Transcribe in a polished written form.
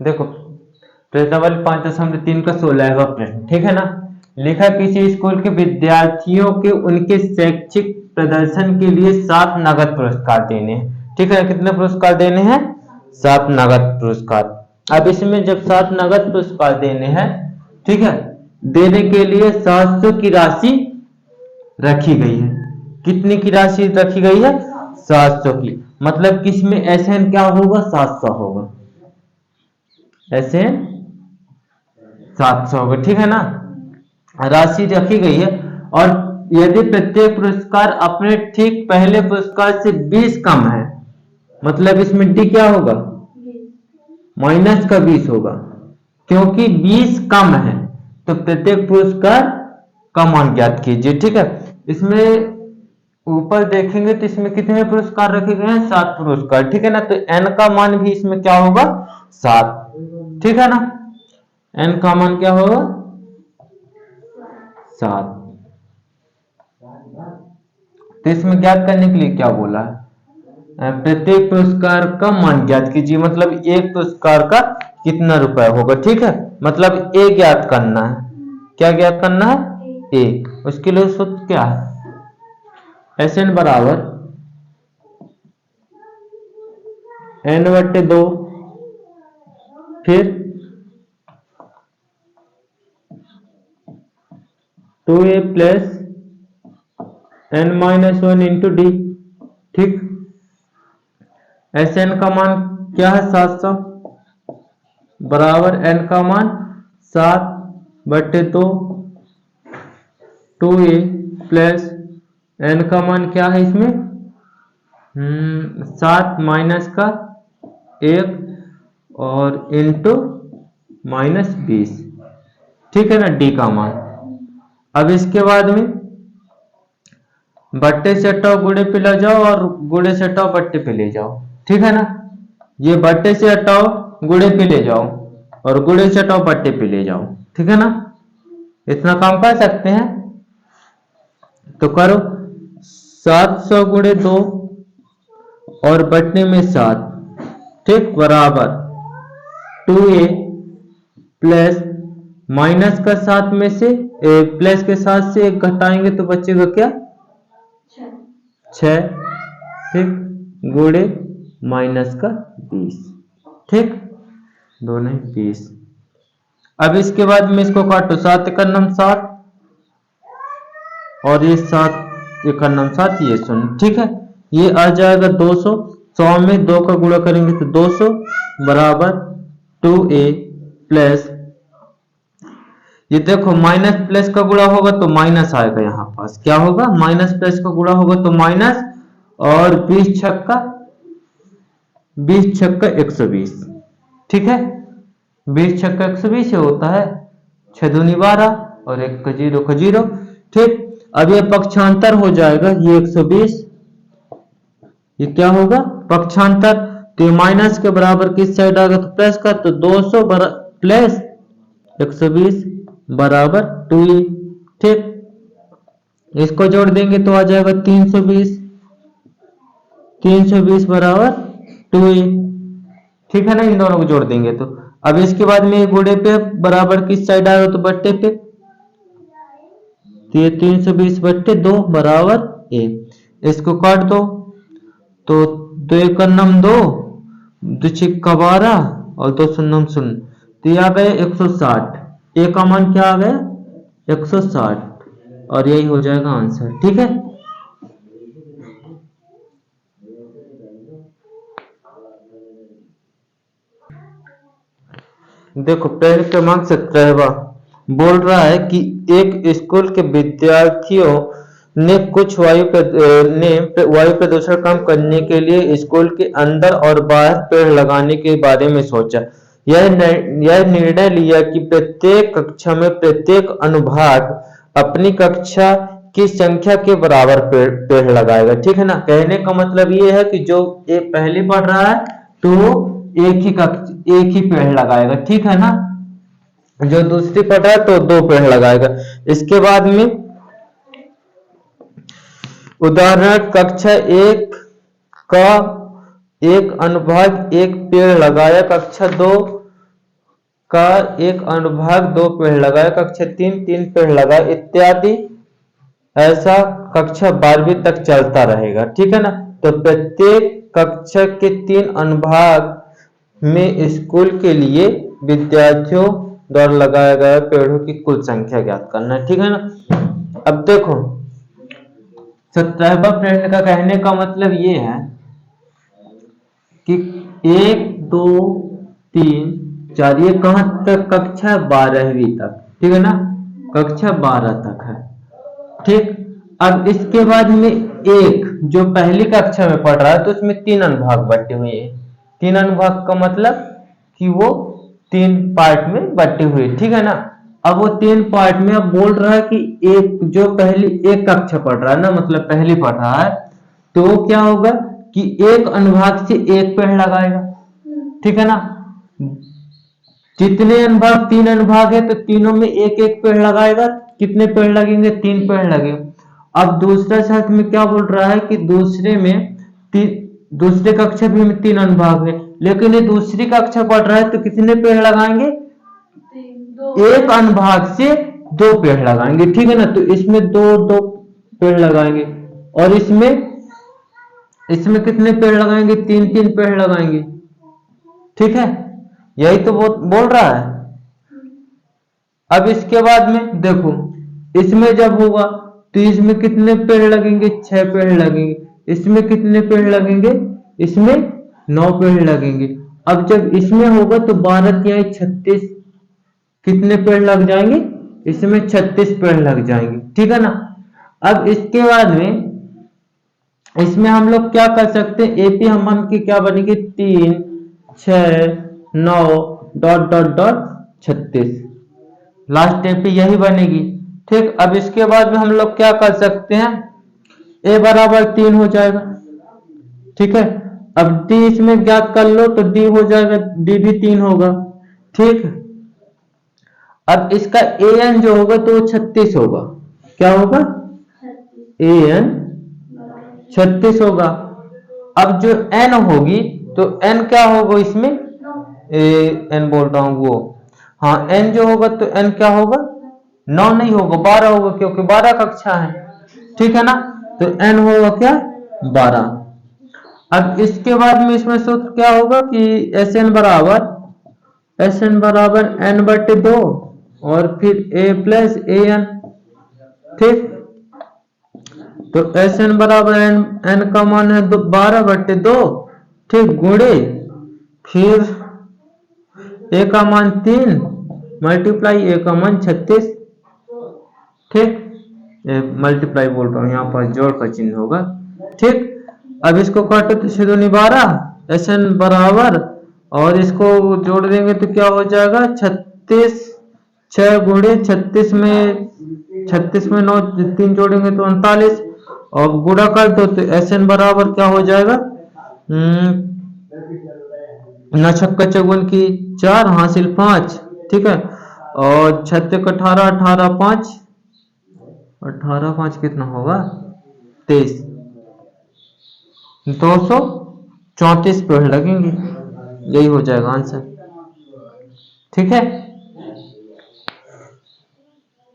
देखो प्रश्न नंबर 5.3 का 16वां प्रश्न, ठीक है ना। लिखा किसी स्कूल के विद्यार्थियों के उनके शैक्षिक प्रदर्शन के लिए 7 नगद पुरस्कार देने हैं, ठीक है। कितने पुरस्कार देने हैं? 7 नगद पुरस्कार। अब इसमें जब 7 नगद पुरस्कार देने हैं, ठीक है, देने के लिए 700 की राशि रखी गई है। कितनी की राशि रखी गई है? 700 की। मतलब किसमें एसएन क्या होगा? 700 होगा, एसएन 700 होगा, ठीक है ना। राशि रखी गई है और यदि प्रत्येक पुरस्कार अपने ठीक पहले पुरस्कार से 20 कम है, मतलब इसमें डी क्या होगा? माइनस का 20 होगा, क्योंकि 20 कम है तो प्रत्येक पुरस्कार का मान ज्ञात कीजिए, ठीक है। इसमें ऊपर देखेंगे तो इसमें कितने पुरस्कार रखे गए हैं? 7 पुरस्कार, ठीक है ना। तो एन का मान भी इसमें क्या होगा? 7, ठीक है ना। एन का मान क्या होगा? 7। तो इसमें ज्ञात करने के लिए क्या बोला है? प्रत्येक पुरस्कार का मान ज्ञात कीजिए, मतलब एक पुरस्कार का कितना रुपए होगा, ठीक है। मतलब ए ज्ञात करना है। क्या ज्ञात करना है? ए। उसके लिए सूत्र क्या है? एस एन बराबर n/2, फिर 2a plus n-1 into D, ठीक। एस एन का मान क्या है? 700 बराबर एन का मान 7/2 2a प्लस एन का मान क्या है इसमें? 7 माइनस का 1 और इंटू -20, ठीक है ना, डी का मान। अब इसके बाद में बट्टे से हटाओ गुड़े पे ले जाओ और गुड़े से हटाओ बट्टे पे ले जाओ, ठीक है ना। ये बट्टे से हटाओ गुड़े पे ले जाओ और गुड़े से हटाओ बट्टे पे ले जाओ, ठीक है ना। इतना काम कर सकते हैं तो करो। 700 गुड़े 2 और बट्टे में 7, ठीक, बराबर 2a प्लस माइनस का 7 में से प्लस के 7 से 1 घटाएंगे तो बचेगा क्या? 6, ठीक, गुड़े माइनस का 20, ठीक, दोनों 20। अब इसके बाद में इसको काटो, 7 × 9 7 और ये 7 × 9 7, ये 0, ठीक है। ये आ जाएगा 200, 100 में 2 का गुणा करेंगे तो 200 बराबर 2a प्लस, ये देखो माइनस प्लस का गुणा होगा तो माइनस आएगा, यहाँ पास क्या होगा? माइनस प्लस का गुणा होगा तो माइनस, और 20 छक्का 120, ठीक है। 20 छक्का 120 होता है, 6 दूनी 12 और 1 का 0 का 0, ठीक। अब ये पक्षांतर हो जाएगा, ये 120, ये क्या होगा? पक्षांतर। तो माइनस के बराबर किस साइड आएगा? तो प्लस का, तो 200 प्लस 120 बराबर 2a, ठीक। इसको जोड़ देंगे तो आ जाएगा 320 बराबर 2a, ठीक है ना। इन दोनों को जोड़ देंगे तो अब इसके बाद में गुणे पे बराबर किस साइड आएगा? तो बट्टे पे, तो ये 320/2 बराबर a। इसको काट दो तो 2 × 9 2, 2 × 12 और 2 × 9 0, तो ये आ गए 160। a का मान क्या आ गया? 160, और यही हो जाएगा आंसर, ठीक है। देखो प्रश्न क्रमांक 17 बोल रहा है कि एक स्कूल के विद्यार्थियों ने वायु प्रदूषण कम करने के लिए स्कूल के अंदर और बाहर पेड़ लगाने के बारे में सोचा। यह निर्णय लिया कि प्रत्येक कक्षा में प्रत्येक अनुभाग अपनी कक्षा की संख्या के बराबर पेड़ लगाएगा, ठीक है ना। कहने का मतलब ये है कि जो एक पहली पढ़ रहा है तो एक ही पेड़ लगाएगा, ठीक है ना। जो दूसरी पढ़ रहा है तो 2 पेड़ लगाएगा। इसके बाद में उदाहरण कक्षा 1 का एक अनुभाग 1 पेड़ लगाया, कक्षा 2 का एक अनुभाग 2 पेड़ लगाए, कक्षा 3 पेड़ लगाए इत्यादि। ऐसा कक्षा 12वीं तक चलता रहेगा, ठीक है ना। तो प्रत्येक कक्षा के 3 अनुभाग में स्कूल के लिए विद्यार्थियों द्वारा लगाए गए पेड़ों की कुल संख्या ज्ञात करना है, ठीक है ना। अब देखो 17वां प्रश्न का कहने का मतलब ये है कि 1 2 3 4 ये कहां तक, कक्षा 12वीं तक, ठीक है ना, कक्षा 12 तक है, ठीक। अब इसके बाद में एक जो पहली कक्षा में पढ़ रहा है तो उसमें 3 अनुभाग बटे हुए हैं। 3 अनुभाग का मतलब कि वो 3 पार्ट में बटे हुए, ठीक है ना। अब वो 3 पार्ट में अब बोल रहा है कि एक जो पहली एक कक्षा पढ़ रहा है ना, मतलब पहली पढ़ रहा है, तो क्या होगा कि एक अनुभाग से एक पेड़ लगाएगा, ठीक है ना। जितने अनुभाग 3 अनुभाग है तो तीनों में एक एक पेड़ लगाएगा। कितने पेड़ लगेंगे? 3 पेड़ लगे। अब दूसरा शर्त में क्या बोल रहा है कि दूसरे कक्षा भी में 3 अनुभाग है, लेकिन ये दूसरी कक्षा पढ़ रहा है तो कितने पेड़ लगाएंगे? एक अनुभाग से 2 पेड़ लगाएंगे, ठीक है ना। तो इसमें 2 पेड़ लगाएंगे और इसमें कितने पेड़ लगाएंगे? 3 पेड़ लगाएंगे, ठीक है। यही तो बोल रहा है। अब इसके बाद में देखो इसमें जब होगा तो इसमें कितने पेड़ लगेंगे? 6 पेड़ लगेंगे। इसमें कितने पेड़ लगेंगे? इसमें 9 पेड़ लगेंगे। अब जब इसमें होगा तो 12 या 36 कितने पेड़ लग जाएंगे? इसमें 36 पेड़ लग जाएंगे, ठीक है ना। अब इसके बाद में इसमें हम लोग क्या कर सकते हैं? एपी हम की क्या बनेगी? 3 6 9 dot dot dot 36, last AP यही बनेगी, ठीक। अब इसके बाद में हम लोग क्या कर सकते हैं? ए बराबर 3 हो जाएगा, ठीक है। अब डी इसमें ज्ञात कर लो तो डी हो जाएगा, डी भी 3 होगा, ठीक। अब इसका ए एन जो होगा तो 36 होगा। क्या होगा? ए एन 36 होगा। अब जो एन होगी तो एन क्या होगा इसमें? ए एन बोल रहा हूं वो, हाँ एन जो होगा तो एन क्या होगा? 9 नहीं होगा, 12 होगा, क्योंकि 12 कक्षा है, ठीक है ना। तो एन होगा क्या? 12। अब इसके बाद में इसमें सूत्र क्या होगा कि एस एन बराबर एन बटे 2 और फिर ए प्लस ए एन, ठीक। तो एस एन बराबर एन का मान है 12 बटे 2, ठीक, गुणे फिर ए का मान 3 मल्टीप्लाई ए का मान 36, ठीक। मल्टीप्लाई बोल रहा हूं, यहाँ पर जोड़ का चिन्ह होगा, ठीक। अब इसको काटो तो 6 दूनी 12 एस एन बराबर, और इसको जोड़ देंगे तो क्या हो जाएगा? 36 6 गुणे 36 में 9 3 जोड़ेंगे तो 39, और गुणा कर दो तो एस एन बराबर क्या हो जाएगा? 9 छक्का चौवन की 4 हासिल 5, ठीक है। और 36 18 18 5 18 5 कितना होगा? 23, 234 पेड़ लगेंगे, यही हो जाएगा आंसर, ठीक है।